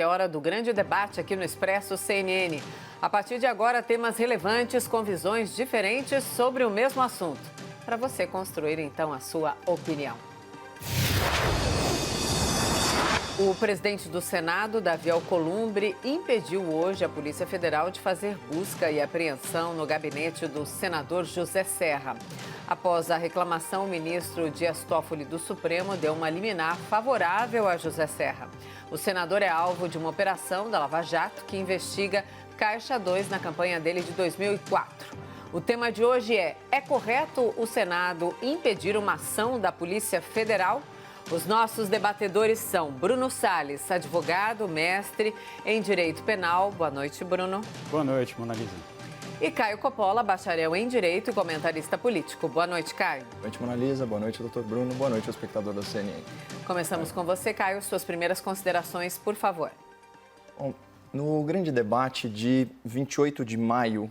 É hora do grande debate aqui no Expresso CNN. A partir de agora, temas relevantes com visões diferentes sobre o mesmo assunto. Para você construir, então, a sua opinião. O presidente do Senado, Davi Alcolumbre, impediu hoje a Polícia Federal de fazer busca e apreensão no gabinete do senador José Serra. Após a reclamação, o ministro Dias Toffoli do Supremo deu uma liminar favorável a José Serra. O senador é alvo de uma operação da Lava Jato que investiga Caixa 2 na campanha dele de 2004. O tema de hoje é correto o Senado impedir uma ação da Polícia Federal? Os nossos debatedores são Bruno Salles, advogado, mestre em Direito Penal. Boa noite, Bruno. Boa noite, Mona Lisa. E Caio Coppola, bacharel em Direito e comentarista político. Boa noite, Caio. Boa noite, Mona Lisa. Boa noite, doutor Bruno. Boa noite, ao espectador da CNN. Começamos com você, Caio. Suas primeiras considerações, por favor. Bom, no grande debate de 28 de maio,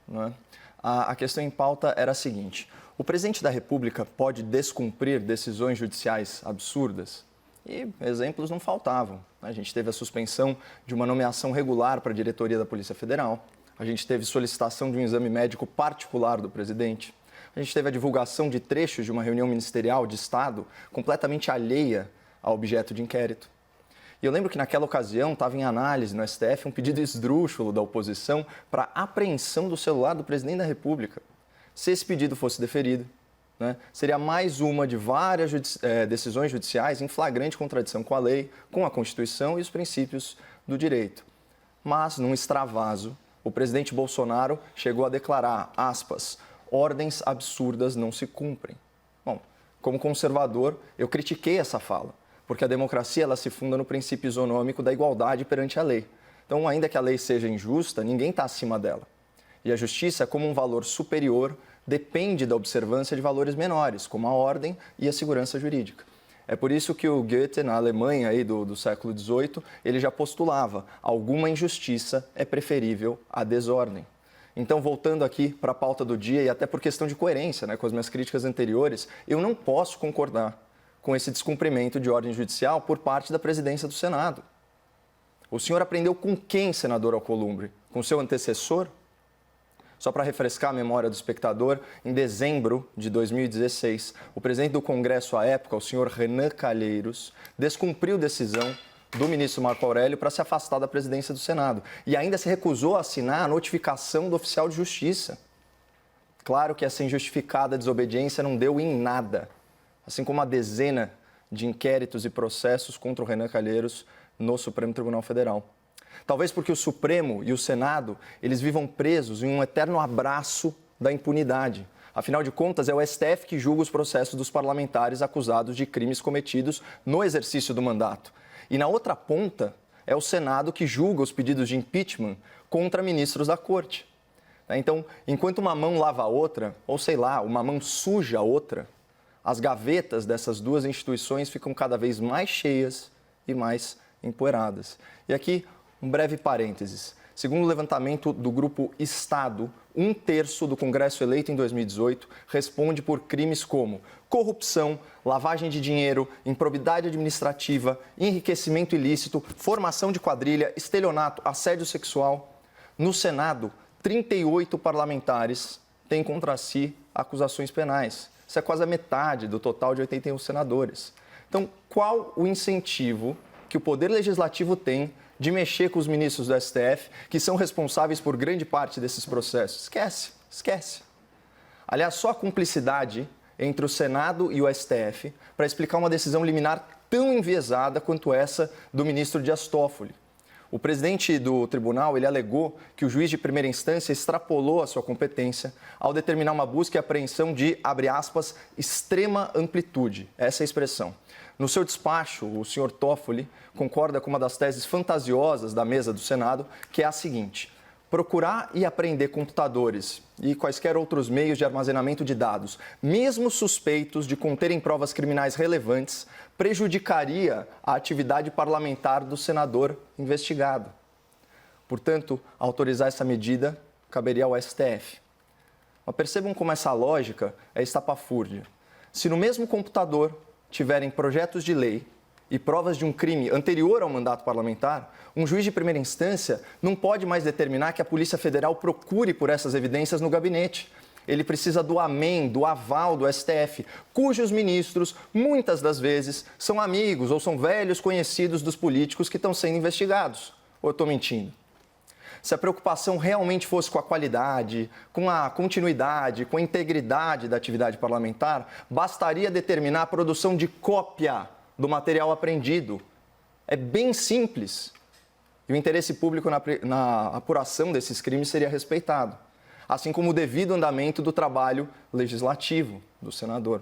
né, a questão em pauta era a seguinte: o presidente da República pode descumprir decisões judiciais absurdas? E exemplos não faltavam. A gente teve a suspensão de uma nomeação regular para a diretoria da Polícia Federal. A gente teve solicitação de um exame médico particular do presidente. A gente teve a divulgação de trechos de uma reunião ministerial de Estado completamente alheia ao objeto de inquérito. E eu lembro que naquela ocasião estava em análise no STF um pedido esdrúxulo da oposição para apreensão do celular do presidente da República. Se esse pedido fosse deferido, né, seria mais uma de várias decisões judiciais em flagrante contradição com a lei, com a Constituição e os princípios do direito. Mas, num extravaso, o presidente Bolsonaro chegou a declarar, aspas, ordens absurdas não se cumprem. Bom, como conservador, eu critiquei essa fala, porque a democracia ela se funda no princípio isonômico da igualdade perante a lei. Então, ainda que a lei seja injusta, ninguém está acima dela. E a justiça, como um valor superior, depende da observância de valores menores, como a ordem e a segurança jurídica. É por isso que o Goethe, na Alemanha aí do século XVIII, ele já postulava: alguma injustiça é preferível à desordem. Então, voltando aqui para a pauta do dia, e até por questão de coerência, né, com as minhas críticas anteriores, eu não posso concordar com esse descumprimento de ordem judicial por parte da presidência do Senado. O senhor aprendeu com quem, senador Alcolumbre? Com seu antecessor? Só para refrescar a memória do espectador, em dezembro de 2016, o presidente do Congresso à época, o senhor Renan Calheiros, descumpriu decisão do ministro Marco Aurélio para se afastar da presidência do Senado e ainda se recusou a assinar a notificação do oficial de justiça. Claro que essa injustificada desobediência não deu em nada, assim como uma dezena de inquéritos e processos contra o Renan Calheiros no Supremo Tribunal Federal. Talvez porque o Supremo e o Senado, eles vivam presos em um eterno abraço da impunidade. Afinal de contas, é o STF que julga os processos dos parlamentares acusados de crimes cometidos no exercício do mandato. E na outra ponta, é o Senado que julga os pedidos de impeachment contra ministros da Corte. Então, enquanto uma mão lava a outra, ou sei lá, uma mão suja a outra, as gavetas dessas duas instituições ficam cada vez mais cheias e mais empoeiradas. E aqui, um breve parênteses. Segundo o levantamento do grupo Estado, 1/3 do Congresso eleito em 2018 responde por crimes como corrupção, lavagem de dinheiro, improbidade administrativa, enriquecimento ilícito, formação de quadrilha, estelionato, assédio sexual. No Senado, 38 parlamentares têm contra si acusações penais. Isso é quase a metade do total de 81 senadores. Então, qual o incentivo que o Poder Legislativo tem de mexer com os ministros do STF, que são responsáveis por grande parte desses processos? Esquece. Aliás, só a cumplicidade entre o Senado e o STF para explicar uma decisão liminar tão enviesada quanto essa do ministro Dias Toffoli. O presidente do tribunal, ele alegou que o juiz de primeira instância extrapolou a sua competência ao determinar uma busca e apreensão de, abre aspas, extrema amplitude. Essa é a expressão. No seu despacho, o senhor Toffoli concorda com uma das teses fantasiosas da mesa do Senado, que é a seguinte: procurar e apreender computadores e quaisquer outros meios de armazenamento de dados, mesmo suspeitos de conterem provas criminais relevantes, prejudicaria a atividade parlamentar do senador investigado. Portanto, autorizar essa medida caberia ao STF. Mas percebam como essa lógica é estapafúrdia. Se no mesmo computador tiverem projetos de lei e provas de um crime anterior ao mandato parlamentar, um juiz de primeira instância não pode mais determinar que a Polícia Federal procure por essas evidências no gabinete. Ele precisa do amém, do aval do STF, cujos ministros, muitas das vezes, são amigos ou são velhos conhecidos dos políticos que estão sendo investigados. Ou eu estou mentindo? Se a preocupação realmente fosse com a qualidade, com a continuidade, com a integridade da atividade parlamentar, bastaria determinar a produção de cópia do material apreendido. É bem simples. E o interesse público na apuração desses crimes seria respeitado, assim como o devido andamento do trabalho legislativo do senador.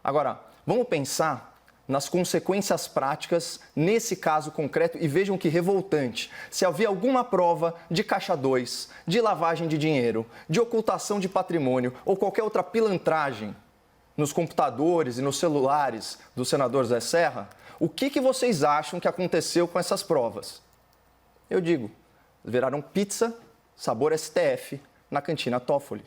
Agora, vamos pensar nas consequências práticas nesse caso concreto e vejam que revoltante. Se havia alguma prova de caixa 2, de lavagem de dinheiro, de ocultação de patrimônio ou qualquer outra pilantragem nos computadores e nos celulares do senador Zé Serra, o que vocês acham que aconteceu com essas provas? Eu digo, viraram pizza, sabor STF, na cantina Toffoli.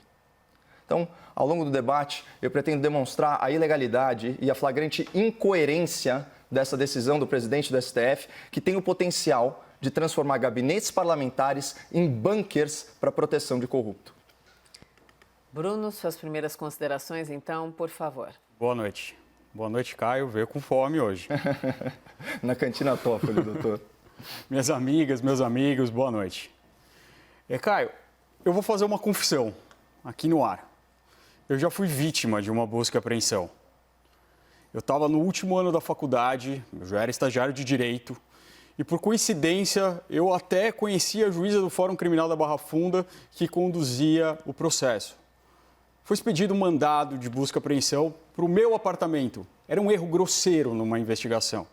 Então, ao longo do debate, eu pretendo demonstrar a ilegalidade e a flagrante incoerência dessa decisão do presidente do STF, que tem o potencial de transformar gabinetes parlamentares em bunkers para proteção de corrupto. Bruno, suas primeiras considerações, então, por favor. Boa noite. Boa noite, Caio. Veio com fome hoje. Na cantina Toffoli, doutor. Minhas amigas, meus amigos, boa noite. Caio, eu vou fazer uma confissão aqui no ar. Eu já fui vítima de uma busca e apreensão. Eu estava no último ano da faculdade, eu já era estagiário de Direito, e por coincidência eu até conhecia a juíza do Fórum Criminal da Barra Funda que conduzia o processo. Foi expedido um mandado de busca e apreensão para o meu apartamento. Era um erro grosseiro numa investigação.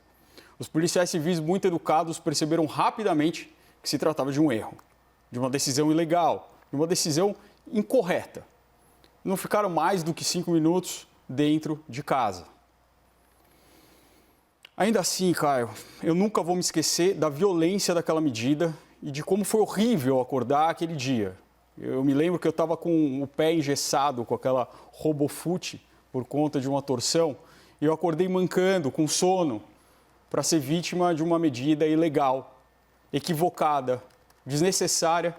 Os policiais civis muito educados perceberam rapidamente que se tratava de um erro, de uma decisão ilegal, de uma decisão incorreta. Não ficaram mais do que 5 minutos dentro de casa. Ainda assim, Caio, eu nunca vou me esquecer da violência daquela medida e de como foi horrível acordar aquele dia. Eu me lembro que eu estava com o pé engessado, com aquela robofute por conta de uma torção, e eu acordei mancando, com sono, para ser vítima de uma medida ilegal, equivocada, desnecessária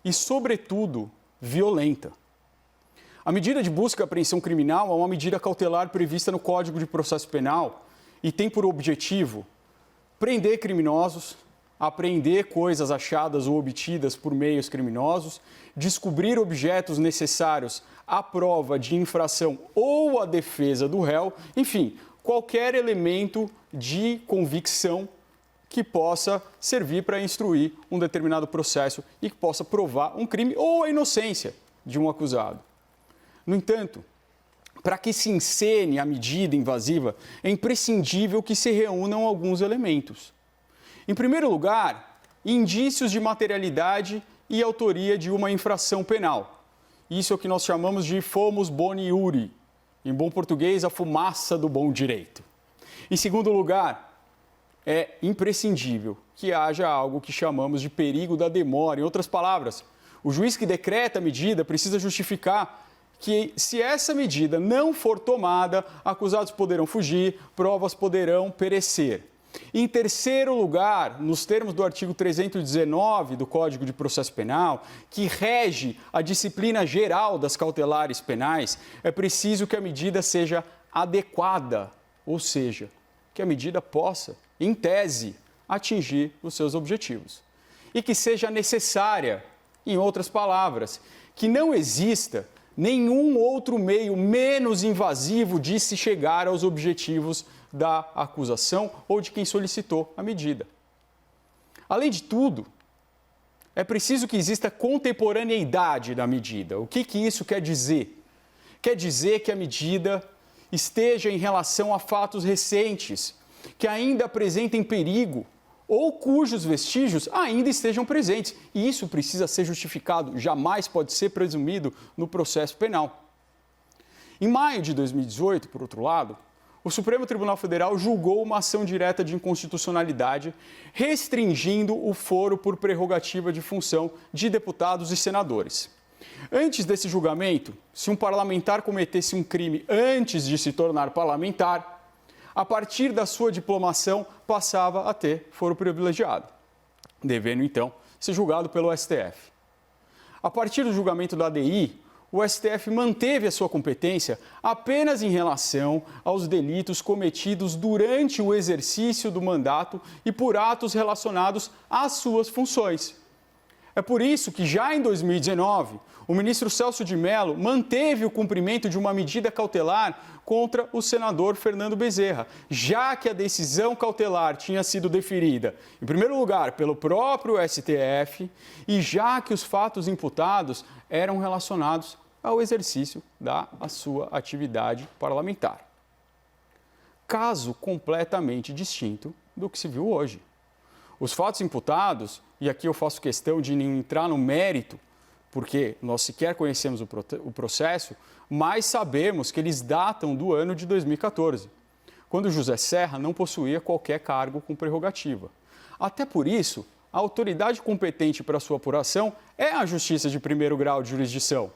e, sobretudo, violenta. A medida de busca e apreensão criminal é uma medida cautelar prevista no Código de Processo Penal e tem por objetivo prender criminosos, apreender coisas achadas ou obtidas por meios criminosos, descobrir objetos necessários à prova de infração ou à defesa do réu, enfim, qualquer elemento de convicção que possa servir para instruir um determinado processo e que possa provar um crime ou a inocência de um acusado. No entanto, para que se encene a medida invasiva, é imprescindível que se reúnam alguns elementos. Em primeiro lugar, indícios de materialidade e autoria de uma infração penal. Isso é o que nós chamamos de fumus boni iure, em bom português, a fumaça do bom direito. Em segundo lugar, é imprescindível que haja algo que chamamos de perigo da demora. Em outras palavras, o juiz que decreta a medida precisa justificar que, se essa medida não for tomada, acusados poderão fugir, provas poderão perecer. Em terceiro lugar, nos termos do artigo 319 do Código de Processo Penal, que rege a disciplina geral das cautelares penais, é preciso que a medida seja adequada, ou seja, que a medida possa, em tese, atingir os seus objetivos. E que seja necessária, em outras palavras, que não exista nenhum outro meio menos invasivo de se chegar aos objetivos da acusação ou de quem solicitou a medida. Além de tudo, é preciso que exista contemporaneidade da medida. O que isso quer dizer? Quer dizer que a medida esteja em relação a fatos recentes, que ainda apresentem perigo ou cujos vestígios ainda estejam presentes. E isso precisa ser justificado, jamais pode ser presumido no processo penal. Em maio de 2018, por outro lado, o Supremo Tribunal Federal julgou uma ação direta de inconstitucionalidade, restringindo o foro por prerrogativa de função de deputados e senadores. Antes desse julgamento, se um parlamentar cometesse um crime antes de se tornar parlamentar, a partir da sua diplomação, passava a ter foro privilegiado, devendo então ser julgado pelo STF. A partir do julgamento da ADI, o STF manteve a sua competência apenas em relação aos delitos cometidos durante o exercício do mandato e por atos relacionados às suas funções. É por isso que, já em 2019, o ministro Celso de Mello manteve o cumprimento de uma medida cautelar contra o senador Fernando Bezerra, já que a decisão cautelar tinha sido deferida, em primeiro lugar, pelo próprio STF e já que os fatos imputados eram relacionados ao exercício da sua atividade parlamentar. Caso completamente distinto do que se viu hoje. Os fatos imputados, e aqui eu faço questão de não entrar no mérito, porque nós sequer conhecemos o processo, mas sabemos que eles datam do ano de 2014, quando José Serra não possuía qualquer cargo com prerrogativa. Até por isso, a autoridade competente para sua apuração é a Justiça de Primeiro Grau de Jurisdição.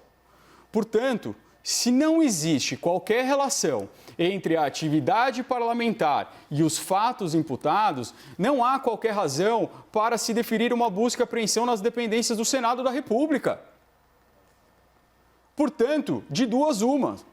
Portanto, se não existe qualquer relação entre a atividade parlamentar e os fatos imputados, não há qualquer razão para se deferir uma busca e apreensão nas dependências do Senado da República. Portanto, de duas umas.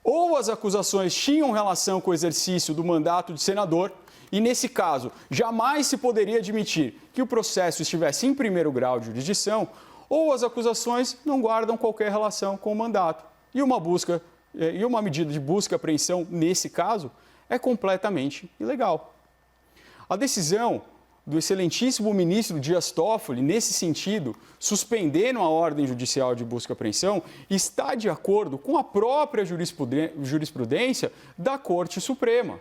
Ou as acusações tinham relação com o exercício do mandato de senador, e nesse caso, jamais se poderia admitir que o processo estivesse em primeiro grau de jurisdição, ou as acusações não guardam qualquer relação com o mandato. E uma medida de busca e apreensão, nesse caso, é completamente ilegal. A decisão do excelentíssimo ministro Dias Toffoli, nesse sentido, suspendendo a ordem judicial de busca e apreensão, está de acordo com a própria jurisprudência da Corte Suprema,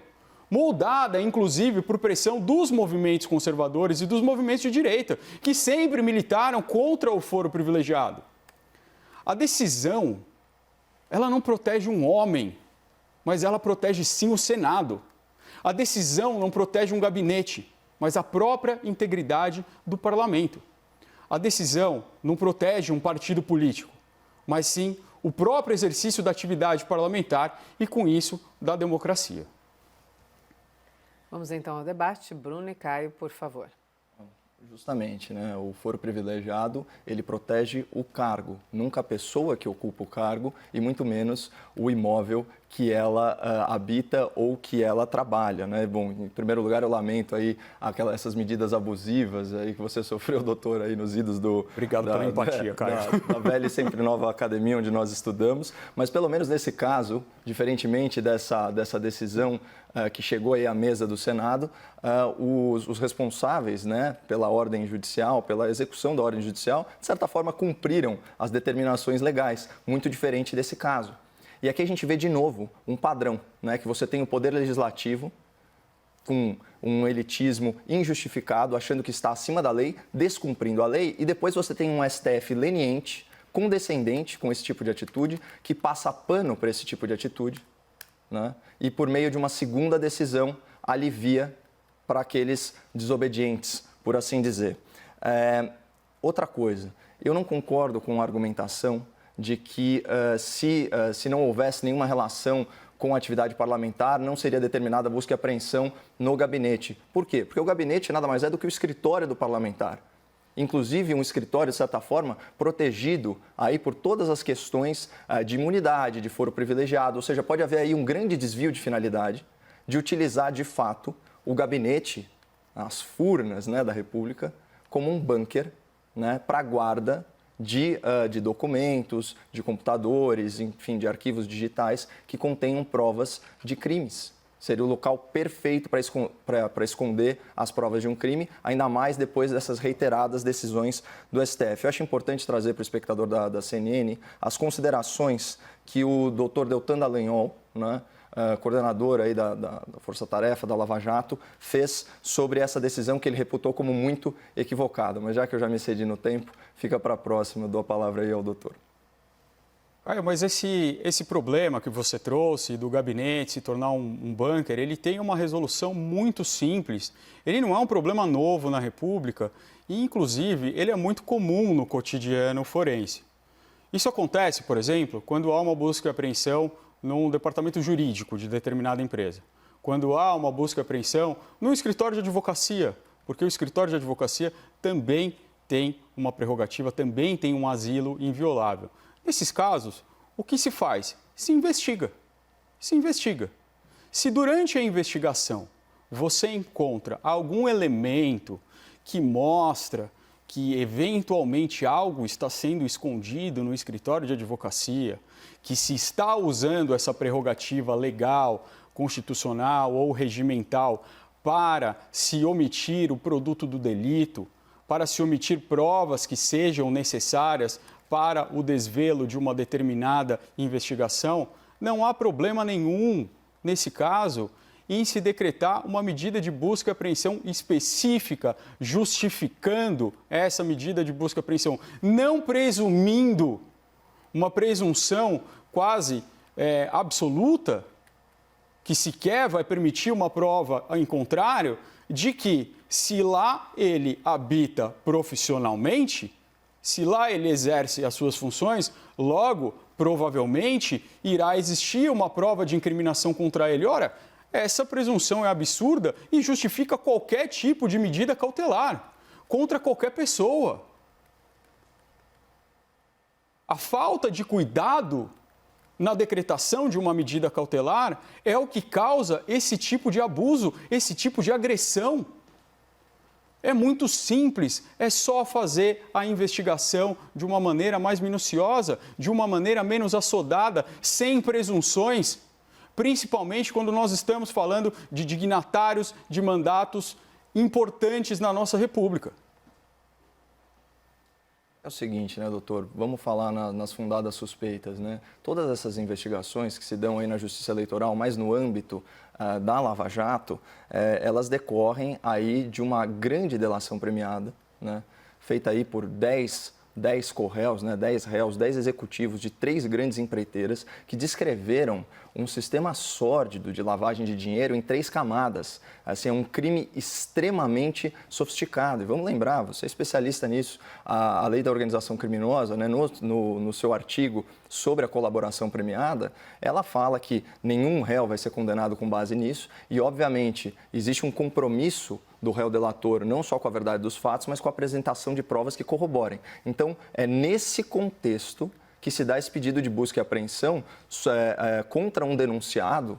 moldada, inclusive, por pressão dos movimentos conservadores e dos movimentos de direita, que sempre militaram contra o foro privilegiado. A decisão, ela não protege um homem, mas ela protege sim o Senado. A decisão não protege um gabinete, mas a própria integridade do parlamento. A decisão não protege um partido político, mas sim o próprio exercício da atividade parlamentar e, com isso, da democracia. Vamos então ao debate. Bruno e Caio, por favor. Justamente, né? O foro privilegiado, ele protege o cargo, nunca a pessoa que ocupa o cargo e muito menos o imóvel que ela habita ou que ela trabalha, né? Bom, em primeiro lugar, eu lamento aí essas medidas abusivas aí que você sofreu, doutor, aí nos idos do... Obrigado pela empatia, Caio. Da velha e sempre nova academia onde nós estudamos, mas pelo menos nesse caso, diferentemente dessa decisão que chegou aí à mesa do Senado, os responsáveis, né, pela ordem judicial, pela execução da ordem judicial, de certa forma cumpriram as determinações legais, muito diferente desse caso. E aqui a gente vê de novo um padrão, né, que você tem o poder legislativo com um elitismo injustificado, achando que está acima da lei, descumprindo a lei, e depois você tem um STF leniente, condescendente com esse tipo de atitude, que passa pano para esse tipo de atitude, né, e por meio de uma segunda decisão alivia para aqueles desobedientes, por assim dizer. Outra coisa, eu não concordo com a argumentação de que se não houvesse nenhuma relação com a atividade parlamentar, não seria determinada a busca e apreensão no gabinete. Por quê? Porque o gabinete nada mais é do que o escritório do parlamentar. Inclusive um escritório, de certa forma, protegido aí por todas as questões de imunidade, de foro privilegiado, ou seja, pode haver aí um grande desvio de finalidade de utilizar, de fato, o gabinete, as furnas, né, da República, como um bunker, né, para guarda de documentos, de computadores, enfim, de arquivos digitais que contenham provas de crimes. Seria o local perfeito para esconder as provas de um crime, ainda mais depois dessas reiteradas decisões do STF. Eu acho importante trazer para o espectador da CNN as considerações que o doutor Deltan Dallagnol, né, coordenador aí da Força Tarefa, da Lava Jato, fez sobre essa decisão que ele reputou como muito equivocada. Mas já que eu já me excedi no tempo, fica para a próxima, eu dou a palavra aí ao doutor. Mas esse problema que você trouxe do gabinete se tornar um bunker, ele tem uma resolução muito simples. Ele não é um problema novo na República e, inclusive, ele é muito comum no cotidiano forense. Isso acontece, por exemplo, quando há uma busca e apreensão num departamento jurídico de determinada empresa. quando há uma busca e apreensão no escritório de advocacia, porque o escritório de advocacia também tem uma prerrogativa, também tem um asilo inviolável. Nesses casos, o que se faz? Se investiga. Se investiga. Se durante a investigação você encontra algum elemento que mostra que eventualmente algo está sendo escondido no escritório de advocacia, que se está usando essa prerrogativa legal, constitucional ou regimental para se omitir o produto do delito, para se omitir provas que sejam necessárias para o desvelo de uma determinada investigação, não há problema nenhum, nesse caso, em se decretar uma medida de busca e apreensão específica, justificando essa medida de busca e apreensão, não presumindo uma presunção quase absoluta, que sequer vai permitir uma prova em contrário, de que se lá ele habita profissionalmente, se lá ele exerce as suas funções, logo, provavelmente, irá existir uma prova de incriminação contra ele. Ora, essa presunção é absurda e justifica qualquer tipo de medida cautelar contra qualquer pessoa. A falta de cuidado na decretação de uma medida cautelar é o que causa esse tipo de abuso, esse tipo de agressão. É muito simples, é só fazer a investigação de uma maneira mais minuciosa, de uma maneira menos assodada, sem presunções, principalmente quando nós estamos falando de dignatários de mandatos importantes na nossa República. É o seguinte, né, doutor? Vamos falar nas fundadas suspeitas, né? Todas essas investigações que se dão aí na Justiça Eleitoral, mais no âmbito da Lava Jato, elas decorrem aí de uma grande delação premiada, né? Feita aí por 10 co-réus, né, 10 réus, 10 executivos de 3 grandes empreiteiras que descreveram um sistema sórdido de lavagem de dinheiro em 3 camadas. Assim, é um crime extremamente sofisticado. E vamos lembrar, você é especialista nisso, a lei da organização criminosa, né, no seu artigo sobre a colaboração premiada, ela fala que nenhum réu vai ser condenado com base nisso e, obviamente, existe um compromisso do réu delator, não só com a verdade dos fatos, mas com a apresentação de provas que corroborem. Então, é nesse contexto que se dá esse pedido de busca e apreensão contra um denunciado,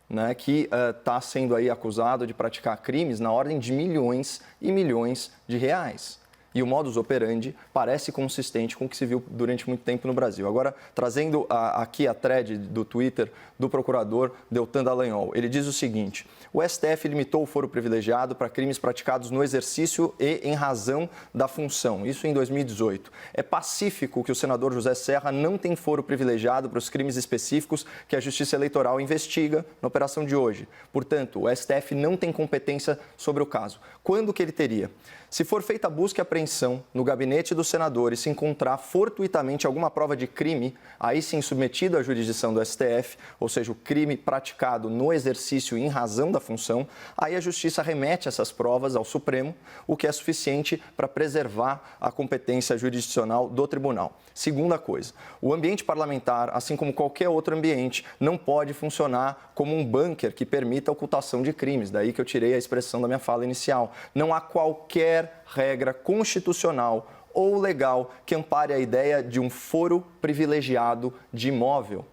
né, que está sendo aí acusado de praticar crimes na ordem de milhões e milhões de reais. E o modus operandi parece consistente com o que se viu durante muito tempo no Brasil. Agora, trazendo aqui a thread do Twitter do procurador Deltan Dallagnol, ele diz o seguinte: o STF limitou o foro privilegiado para crimes praticados no exercício e em razão da função. Isso em 2018. É pacífico que o senador José Serra não tem foro privilegiado para os crimes específicos que a Justiça Eleitoral investiga na operação de hoje. Portanto, o STF não tem competência sobre o caso. Quando que ele teria? Se for feita a busca e apreensão no gabinete do senador e se encontrar fortuitamente alguma prova de crime, aí sim submetido à jurisdição do STF, ou seja, o crime praticado no exercício e em razão da função, aí a Justiça remete essas provas ao Supremo, o que é suficiente para preservar a competência jurisdicional do tribunal. Segunda coisa, o ambiente parlamentar, assim como qualquer outro ambiente, não pode funcionar como um bunker que permita a ocultação de crimes. Daí que eu tirei a expressão da minha fala inicial. Não há qualquer regra constitucional ou legal que ampare a ideia de um foro privilegiado de imóvel.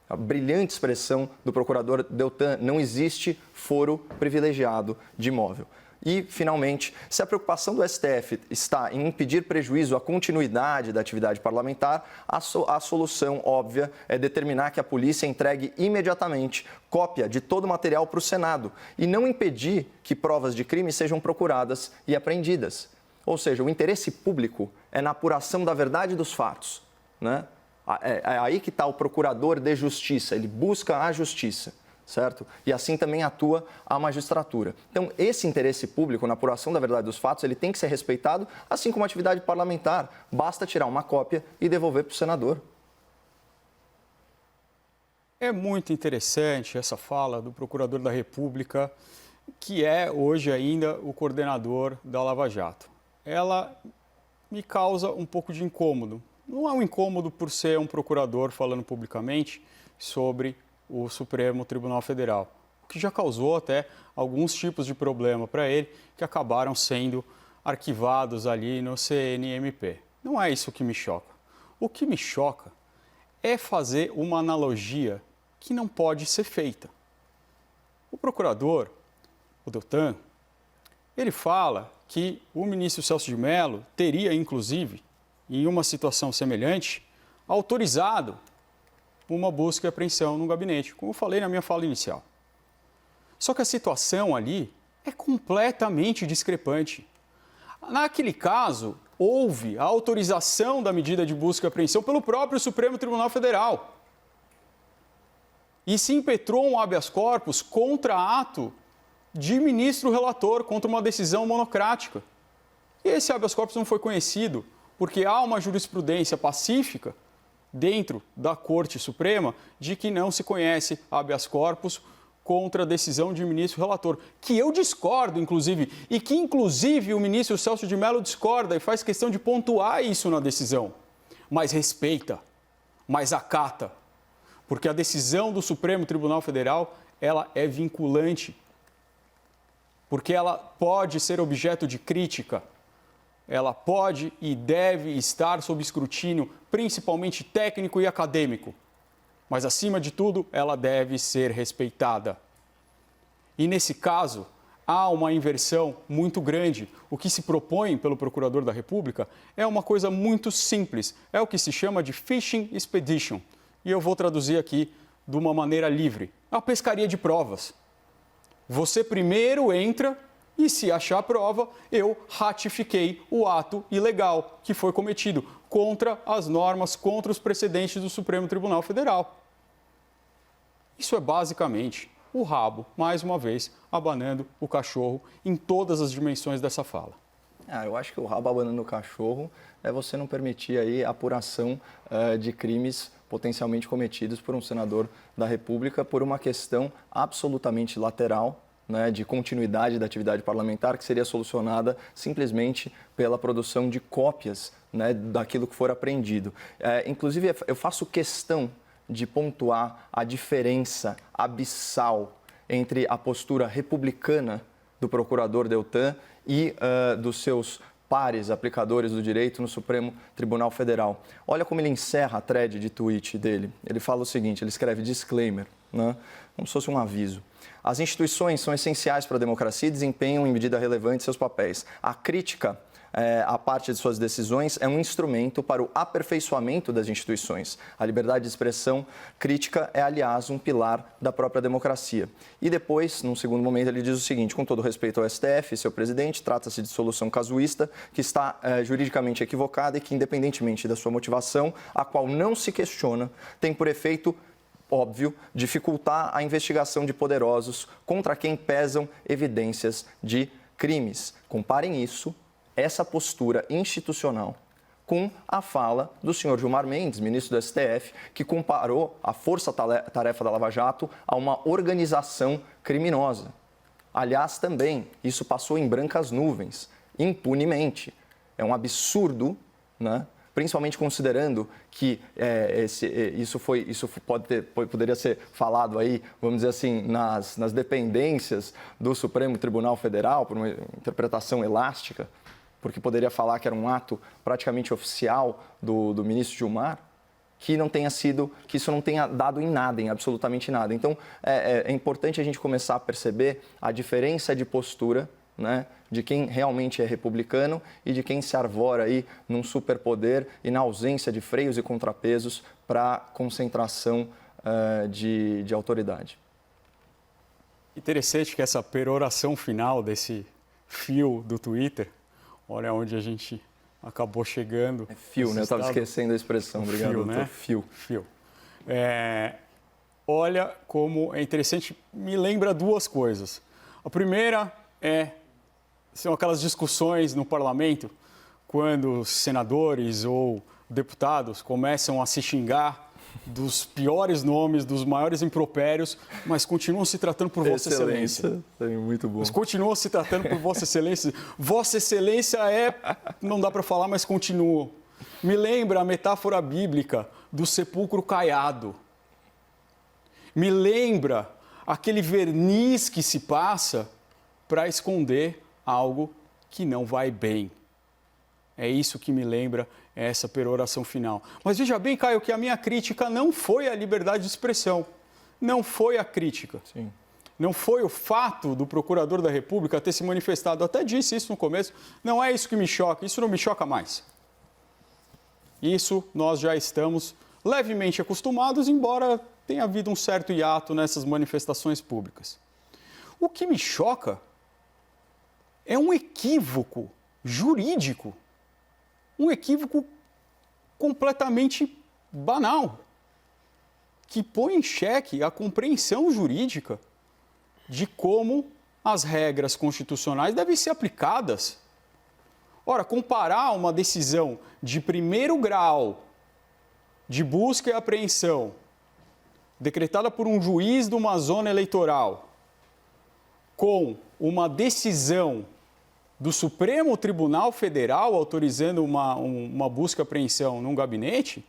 A brilhante expressão do procurador Deltan: não existe foro privilegiado de imóvel. E, finalmente, se a preocupação do STF está em impedir prejuízo à continuidade da atividade parlamentar, a solução óbvia é determinar que a polícia entregue imediatamente cópia de todo o material para o Senado e não impedir que provas de crime sejam procuradas e apreendidas. Ou seja, o interesse público é na apuração da verdade dos fatos, né? É aí que está o procurador de justiça, ele busca a justiça. Certo? E assim também atua a magistratura. Então, esse interesse público na apuração da verdade dos fatos, ele tem que ser respeitado, assim como a atividade parlamentar. Basta tirar uma cópia e devolver para o senador. É muito interessante essa fala do procurador da República, que é hoje ainda o coordenador da Lava Jato. Ela me causa um pouco de incômodo. Não é um incômodo por ser um procurador falando publicamente sobre o Supremo Tribunal Federal. o que já causou até alguns tipos de problema para ele, que acabaram sendo arquivados ali no CNMP. Não é isso que me choca. O que me choca é fazer uma analogia que não pode ser feita. O procurador, o Deltan, ele fala que o ministro Celso de Mello teria, inclusive, em uma situação semelhante, autorizado uma busca e apreensão no gabinete, como eu falei na minha fala inicial. Só que a situação ali é completamente discrepante. Naquele caso, houve a autorização da medida de busca e apreensão pelo próprio Supremo Tribunal Federal. E se impetrou um habeas corpus contra ato de ministro relator, contra uma decisão monocrática. E esse habeas corpus não foi conhecido porque há uma jurisprudência pacífica dentro da Corte Suprema de que não se conhece habeas corpus contra a decisão de ministro relator, que eu discordo, inclusive, e que, inclusive, o ministro Celso de Mello discorda e faz questão de pontuar isso na decisão. Mas respeita, mas acata, porque a decisão do Supremo Tribunal Federal, ela é vinculante, porque ela pode ser objeto de crítica, ela pode e deve estar sob escrutínio, principalmente técnico e acadêmico. Mas, acima de tudo, ela deve ser respeitada. E, nesse caso, há uma inversão muito grande. O que se propõe pelo Procurador da República é uma coisa muito simples. É o que se chama de fishing expedition. E eu vou traduzir aqui de uma maneira livre. A pescaria de provas. Você primeiro entra e, se achar prova, eu ratifiquei o ato ilegal que foi cometido contra as normas, contra os precedentes do Supremo Tribunal Federal. Isso é basicamente o rabo, mais uma vez, abanando o cachorro em todas as dimensões dessa fala. Eu acho que o rabo abanando o cachorro é você não permitir aí a apuração de crimes potencialmente cometidos por um senador da República por uma questão absolutamente lateral, né, de continuidade da atividade parlamentar, que seria solucionada simplesmente pela produção de cópias, né, daquilo que for apreendido. Inclusive, eu faço questão de pontuar a diferença abissal entre a postura republicana do procurador Deltan e dos seus pares aplicadores do direito no Supremo Tribunal Federal. Olha como ele encerra a thread de tweet dele. Ele fala o seguinte, ele escreve disclaimer, né, como se fosse um aviso. As instituições são essenciais para a democracia e desempenham em medida relevante seus papéis. A crítica à parte de suas decisões é um instrumento para o aperfeiçoamento das instituições. A liberdade de expressão crítica é, aliás, um pilar da própria democracia. E depois, num segundo momento, ele diz o seguinte, com todo respeito ao STF e seu presidente, trata-se de solução casuísta que está juridicamente equivocada e que, independentemente da sua motivação, a qual não se questiona, tem por efeito óbvio, dificultar a investigação de poderosos contra quem pesam evidências de crimes. Comparem isso, essa postura institucional, com a fala do senhor Gilmar Mendes, ministro do STF, que comparou a força-tarefa da Lava Jato a uma organização criminosa. Aliás, também, isso passou em brancas nuvens, impunemente. É um absurdo, né? Principalmente considerando que isso poderia ser falado aí, vamos dizer assim, nas dependências do Supremo Tribunal Federal, por uma interpretação elástica, porque poderia falar que era um ato praticamente oficial do ministro Gilmar, que isso não tenha dado em nada, em absolutamente nada. Então, é importante a gente começar a perceber a diferença de postura, né, de quem realmente é republicano e de quem se arvora aí num superpoder e na ausência de freios e contrapesos para concentração de autoridade. Interessante que essa peroração final desse fio do Twitter, olha onde a gente acabou chegando. É fio, né? Eu estava esquecendo a expressão. Obrigado, fio, doutor. Né? Fio. Fio. Olha como é interessante, me lembra duas coisas. A primeira são aquelas discussões no parlamento, quando os senadores ou deputados começam a se xingar dos piores nomes, dos maiores impropérios, mas continuam se tratando por Vossa Excelência. Muito bom. Mas continuam se tratando por Vossa Excelência. Vossa Excelência não dá para falar, mas continua. Me lembra a metáfora bíblica do sepulcro caiado. Me lembra aquele verniz que se passa para esconder algo que não vai bem. É isso que me lembra essa peroração final. Mas veja bem, Caio, que a minha crítica não foi a liberdade de expressão, não foi a crítica. Sim. Não foi o fato do procurador da República ter se manifestado. Eu até disse isso no começo, não é isso que me choca, isso não me choca mais. Isso nós já estamos levemente acostumados, embora tenha havido um certo hiato nessas manifestações públicas. O que me choca é um equívoco jurídico, um equívoco completamente banal, que põe em xeque a compreensão jurídica de como as regras constitucionais devem ser aplicadas. Ora, comparar uma decisão de primeiro grau de busca e apreensão, decretada por um juiz de uma zona eleitoral, com uma decisão do Supremo Tribunal Federal autorizando uma busca e apreensão num gabinete,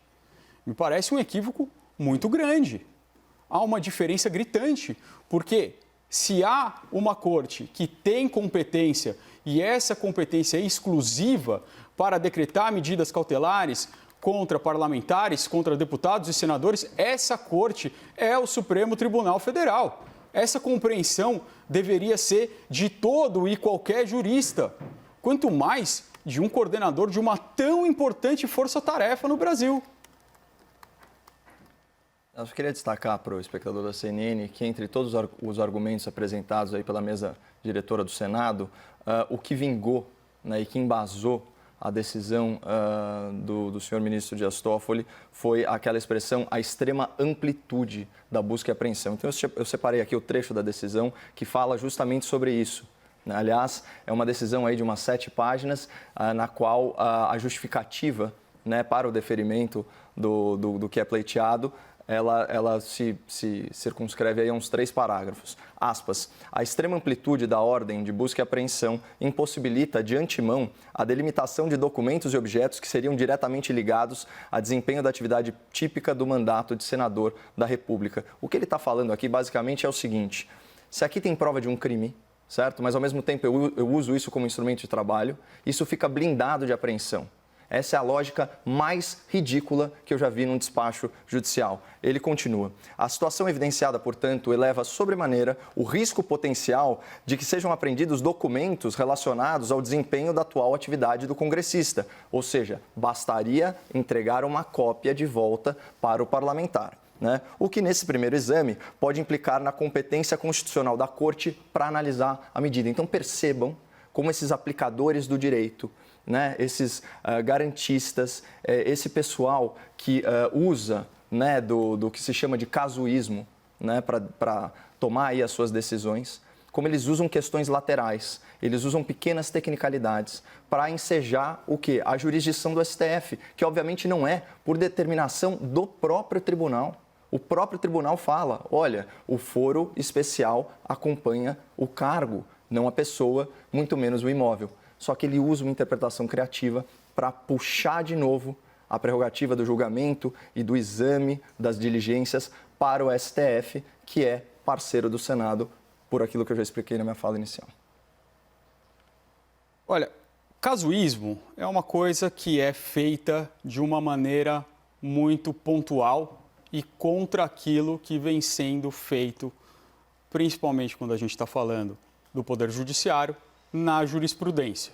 me parece um equívoco muito grande. Há uma diferença gritante, porque se há uma corte que tem competência e essa competência é exclusiva para decretar medidas cautelares contra parlamentares, contra deputados e senadores, essa corte é o Supremo Tribunal Federal. Essa compreensão deveria ser de todo e qualquer jurista, quanto mais de um coordenador de uma tão importante força-tarefa no Brasil. Eu só queria destacar para o espectador da CNN que, entre todos os argumentos apresentados aí pela mesa diretora do Senado, o que vingou, né, e que embasou a decisão do senhor ministro Dias Toffoli foi aquela expressão, a extrema amplitude da busca e apreensão. Então, eu separei aqui o trecho da decisão que fala justamente sobre isso. Aliás, é uma decisão aí de umas 7 páginas, na qual a justificativa, né, para o deferimento do que é pleiteado, ela se circunscreve aí a uns 3 parágrafos. Aspas, a extrema amplitude da ordem de busca e apreensão impossibilita de antemão a delimitação de documentos e objetos que seriam diretamente ligados a desempenho da atividade típica do mandato de senador da República. O que ele está falando aqui basicamente é o seguinte, se aqui tem prova de um crime, certo? Mas ao mesmo tempo eu uso isso como instrumento de trabalho, isso fica blindado de apreensão. Essa é a lógica mais ridícula que eu já vi num despacho judicial. Ele continua. A situação evidenciada, portanto, eleva sobremaneira o risco potencial de que sejam apreendidos documentos relacionados ao desempenho da atual atividade do congressista. Ou seja, bastaria entregar uma cópia de volta para o parlamentar, né? O que, nesse primeiro exame, pode implicar na competência constitucional da Corte para analisar a medida. Então, percebam como esses aplicadores do direito, né, esses garantistas, esse pessoal que usa, né, do que se chama de casuísmo, né, para tomar aí as suas decisões, como eles usam questões laterais, eles usam pequenas tecnicalidades para ensejar o quê? A jurisdição do STF, que obviamente não é por determinação do próprio tribunal. O próprio tribunal fala, olha, o foro especial acompanha o cargo, não a pessoa, muito menos o imóvel. Só que ele usa uma interpretação criativa para puxar de novo a prerrogativa do julgamento e do exame das diligências para o STF, que é parceiro do Senado, por aquilo que eu já expliquei na minha fala inicial. Olha, casuísmo é uma coisa que é feita de uma maneira muito pontual e contra aquilo que vem sendo feito, principalmente quando a gente está falando do Poder Judiciário, na jurisprudência.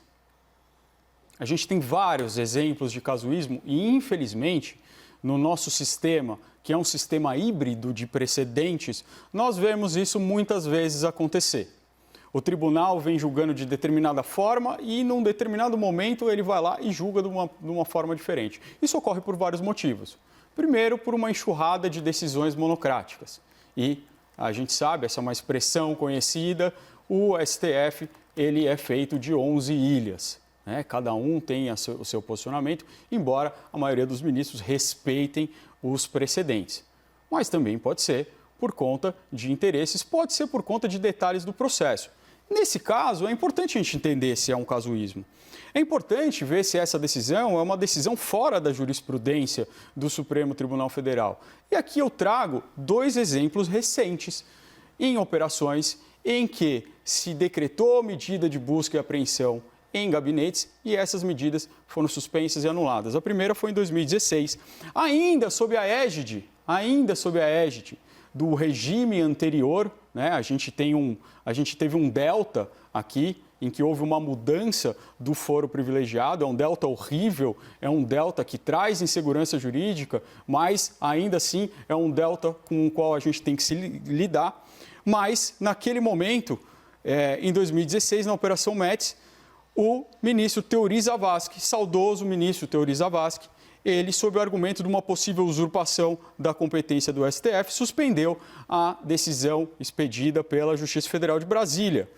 A gente tem vários exemplos de casuísmo e, infelizmente, no nosso sistema, que é um sistema híbrido de precedentes, nós vemos isso muitas vezes acontecer. O tribunal vem julgando de determinada forma e, num determinado momento, ele vai lá e julga de uma forma diferente. Isso ocorre por vários motivos. Primeiro, por uma enxurrada de decisões monocráticas. E a gente sabe, essa é uma expressão conhecida, o STF ele é feito de 11 ilhas. Né? Cada um tem o seu posicionamento, embora a maioria dos ministros respeitem os precedentes. Mas também pode ser por conta de interesses, pode ser por conta de detalhes do processo. Nesse caso, é importante a gente entender se é um casuísmo. É importante ver se essa decisão é uma decisão fora da jurisprudência do Supremo Tribunal Federal. E aqui eu trago 2 exemplos recentes em operações em que se decretou medida de busca e apreensão em gabinetes e essas medidas foram suspensas e anuladas. A primeira foi em 2016, ainda sob a égide do regime anterior, né? A gente teve um delta aqui em que houve uma mudança do foro privilegiado, é um delta horrível, é um delta que traz insegurança jurídica, mas ainda assim é um delta com o qual a gente tem que se lidar. Mas naquele momento, em 2016, na Operação Métis, o ministro Teori Zavascki, saudoso ministro Teori Zavascki, ele, sob o argumento de uma possível usurpação da competência do STF, suspendeu a decisão expedida pela Justiça Federal de Brasília.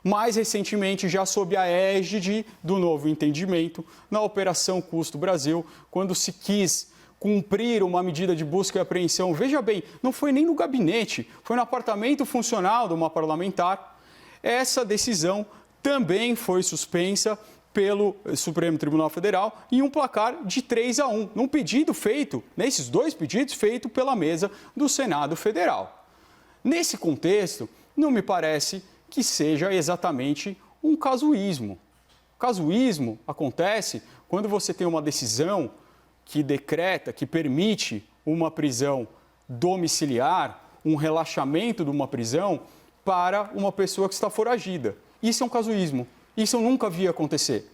Mais recentemente, já sob a égide do novo entendimento, na Operação Custo Brasil, quando se quis cumprir uma medida de busca e apreensão, veja bem, não foi nem no gabinete, foi no apartamento funcional de uma parlamentar, essa decisão também foi suspensa pelo Supremo Tribunal Federal em um placar de 3-1, num pedido feito, nesses dois pedidos feitos pela mesa do Senado Federal. Nesse contexto, não me parece que seja exatamente um casuísmo. O casuísmo acontece quando você tem uma decisão que decreta, que permite uma prisão domiciliar, um relaxamento de uma prisão para uma pessoa que está foragida. Isso é um casuísmo. Isso eu nunca vi acontecer.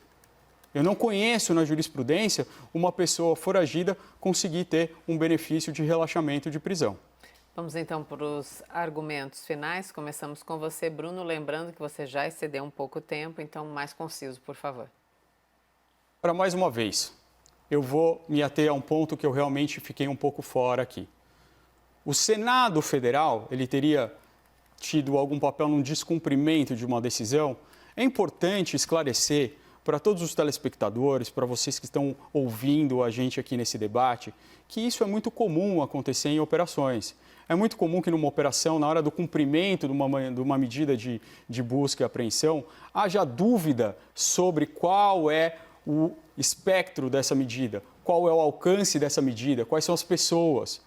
Eu não conheço na jurisprudência uma pessoa foragida conseguir ter um benefício de relaxamento de prisão. Vamos então para os argumentos finais. Começamos com você, Bruno, lembrando que você já excedeu um pouco o tempo, então mais conciso, por favor. Para mais uma vez, eu vou me ater a um ponto que eu realmente fiquei um pouco fora aqui. O Senado Federal, ele teria tido algum papel num descumprimento de uma decisão? É importante esclarecer para todos os telespectadores, para vocês que estão ouvindo a gente aqui nesse debate, que isso é muito comum acontecer em operações. É muito comum que numa operação, na hora do cumprimento de uma medida de busca e apreensão, haja dúvida sobre qual é o espectro dessa medida, qual é o alcance dessa medida, quais são as pessoas.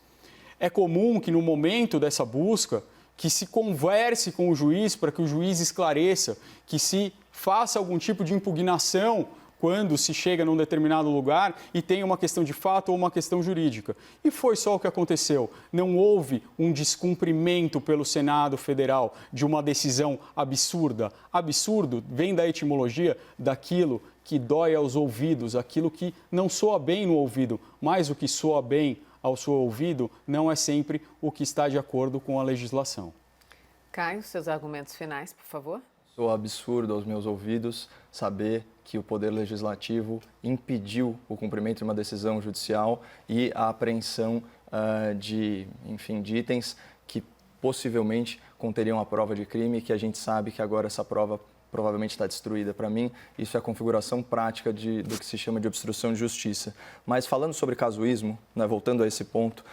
É comum que no momento dessa busca, que se converse com o juiz para que o juiz esclareça, que se faça algum tipo de impugnação quando se chega num determinado lugar e tem uma questão de fato ou uma questão jurídica. E foi só o que aconteceu. Não houve um descumprimento pelo Senado Federal de uma decisão absurda. Absurdo vem da etimologia daquilo que dói aos ouvidos, aquilo que não soa bem no ouvido, mas o que soa bem ao seu ouvido não é sempre o que está de acordo com a legislação. Caio, seus argumentos finais, por favor. Soa absurdo aos meus ouvidos saber que o Poder Legislativo impediu o cumprimento de uma decisão judicial e a apreensão de itens que possivelmente conteriam a prova de crime, que a gente sabe que agora essa prova provavelmente está destruída. Para mim, isso é a configuração prática do que se chama de obstrução de justiça. Mas falando sobre casuísmo, né, voltando a esse ponto,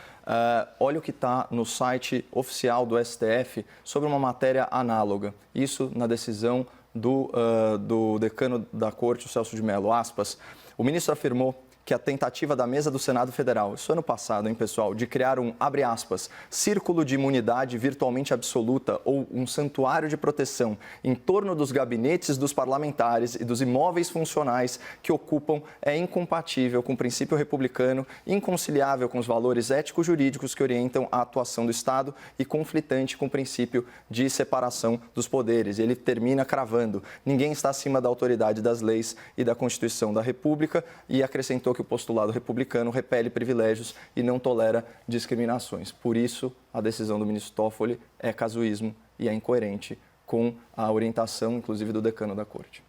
olha o que está no site oficial do STF sobre uma matéria análoga. Isso na decisão do decano da Corte, o Celso de Mello, aspas. O ministro afirmou que a tentativa da mesa do Senado Federal, isso ano passado, hein, pessoal, de criar um, abre aspas, círculo de imunidade virtualmente absoluta ou um santuário de proteção em torno dos gabinetes dos parlamentares e dos imóveis funcionais que ocupam é incompatível com o princípio republicano, inconciliável com os valores éticos-jurídicos que orientam a atuação do Estado e conflitante com o princípio de separação dos poderes. Ele termina cravando, ninguém está acima da autoridade das leis e da Constituição da República, e acrescentou que o postulado republicano repele privilégios e não tolera discriminações. Por isso, a decisão do ministro Toffoli é casuísmo e é incoerente com a orientação, inclusive, do decano da Corte.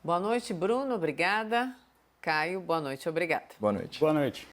Boa noite, Bruno. Obrigada. Caio, boa noite. Obrigada. Boa noite. Boa noite.